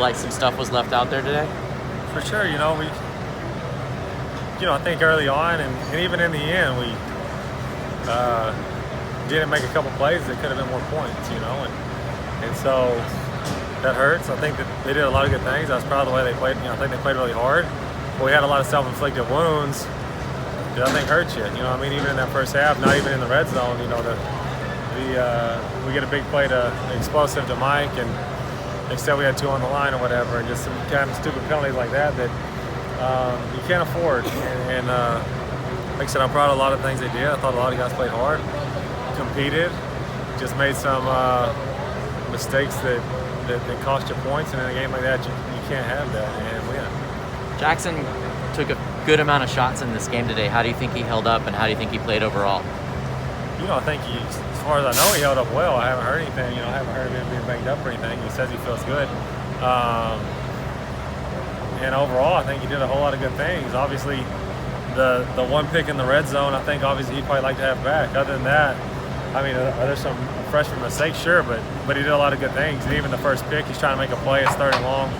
Like some stuff was left out there today? For sure, I think early on and even in the end, we didn't make a couple plays that could have been more points, and so that hurts. I think that they did a lot of good things. I was proud of the way they played. I think they played really hard, but we had a lot of self-inflicted wounds that I think hurt you. Even in that first half, not even in the red zone, we get a big play explosive to Mike, and instead we had two on the line or whatever, and just some kind of stupid penalties like that you can't afford. And like I said, I'm proud of a lot of things they did. I thought a lot of guys played hard, competed, just made some mistakes that cost you points. And in a game like that, you can't have that and win. Jackson took a good amount of shots in this game today. How do you think he held up, and how do you think he played overall? I think as far as I know, he held up well. I haven't heard anything. I haven't heard of him being banged up or anything. He says he feels good. And overall, I think he did a whole lot of good things. Obviously, the one pick in the red zone, I think obviously he'd probably like to have back. Other than that, are there some freshman mistakes? Sure, but he did a lot of good things. And even the first pick, he's trying to make a play. It's third and long.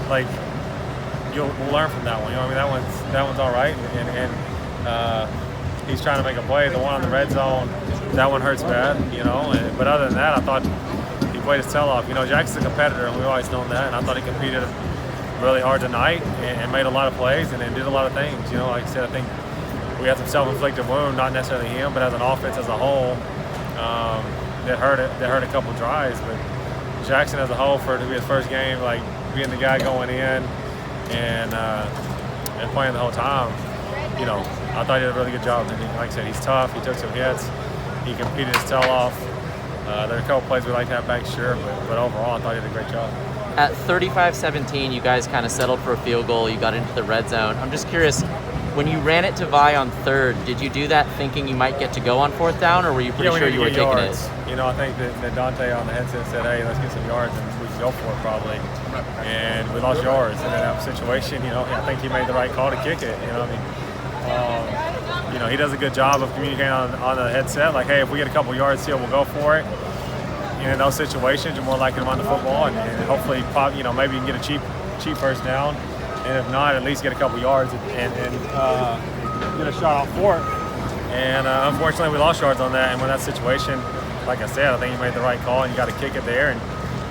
Like, we'll learn from that one. That one's all right. And he's trying to make a play. The one on the red zone, that one hurts bad. But other than that, I thought he played his tail off. Jackson's a competitor, and we've always known that. And I thought he competed really hard tonight and made a lot of plays and did a lot of things. Like I said, I think we had some self-inflicted wound, not necessarily him, but as an offense as a whole, that hurt a couple drives. But Jackson as a whole, for it to be his first game, like being the guy going in and playing the whole time, I thought he did a really good job. And like I said, he's tough. He took some hits. He competed his tail off. There are a couple plays we'd like to have back, sure, but overall, I thought he did a great job. At 35-17, you guys kind of settled for a field goal. You got into the red zone. I'm just curious, when you ran it to Vi on third, did you do that thinking you might get to go on fourth down, or were you pretty sure you were taking yards. it? I think that Dante on the headset said, hey, let's get some yards, and we could go for it probably. And we lost yards. And in that situation, I think he made the right call to kick it. He does a good job of communicating on the headset, like, hey, if we get a couple yards here, we'll go for it. And in those situations, you're more likely to run the football and hopefully pop, maybe you can get a cheap first down. And if not, at least get a couple yards and get a shot off for it. And unfortunately, we lost yards on that. And when that situation, like I said, I think you made the right call, and you got to kick it there and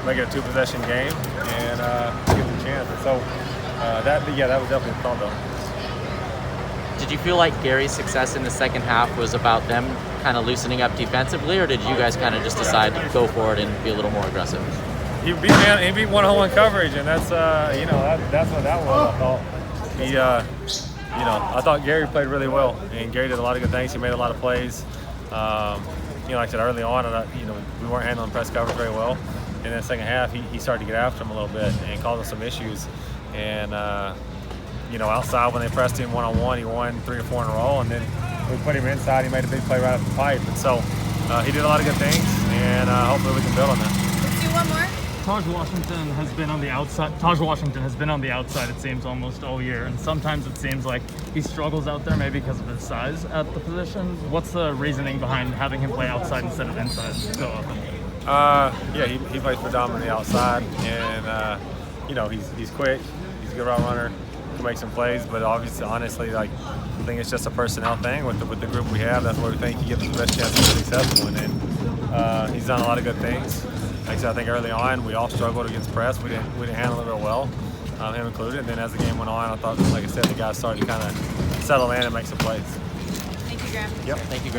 make it a two-possession game and give them a chance. And so that was definitely a thought, though. Did you feel like Gary's success in the second half was about them kind of loosening up defensively, or did you guys kind of just decide to go for it and be a little more aggressive? He beat one-on-one coverage, and that's that's what that was. I thought Gary played really well, and Gary did a lot of good things. He made a lot of plays. Like I said early on, we weren't handling press coverage very well. In the second half, he started to get after him a little bit and caused us some issues. And outside when they pressed him one-on-one, he won 3 or 4 in a row, and then we put him inside. He made a big play right off the pipe, and so he did a lot of good things, and hopefully we can build on that. Let's do one more. Taj Washington has been on the outside, it seems, almost all year, and sometimes it seems like he struggles out there, maybe because of his size at the position. What's the reasoning behind having him play outside instead of inside so often? He plays predominantly outside, and he's quick, he's a good route runner, can make some plays, but honestly, I think it's just a personnel thing with the group we have. That's where we think he gives us the best chance to be successful, and then he's done a lot of good things. Like I said, I think early on we all struggled against press. We didn't handle it real well, him included. And then as the game went on, I thought, like I said, the guys started to kind of settle in and make some plays. Thank you, Graham. Yep. Thank you, Graham.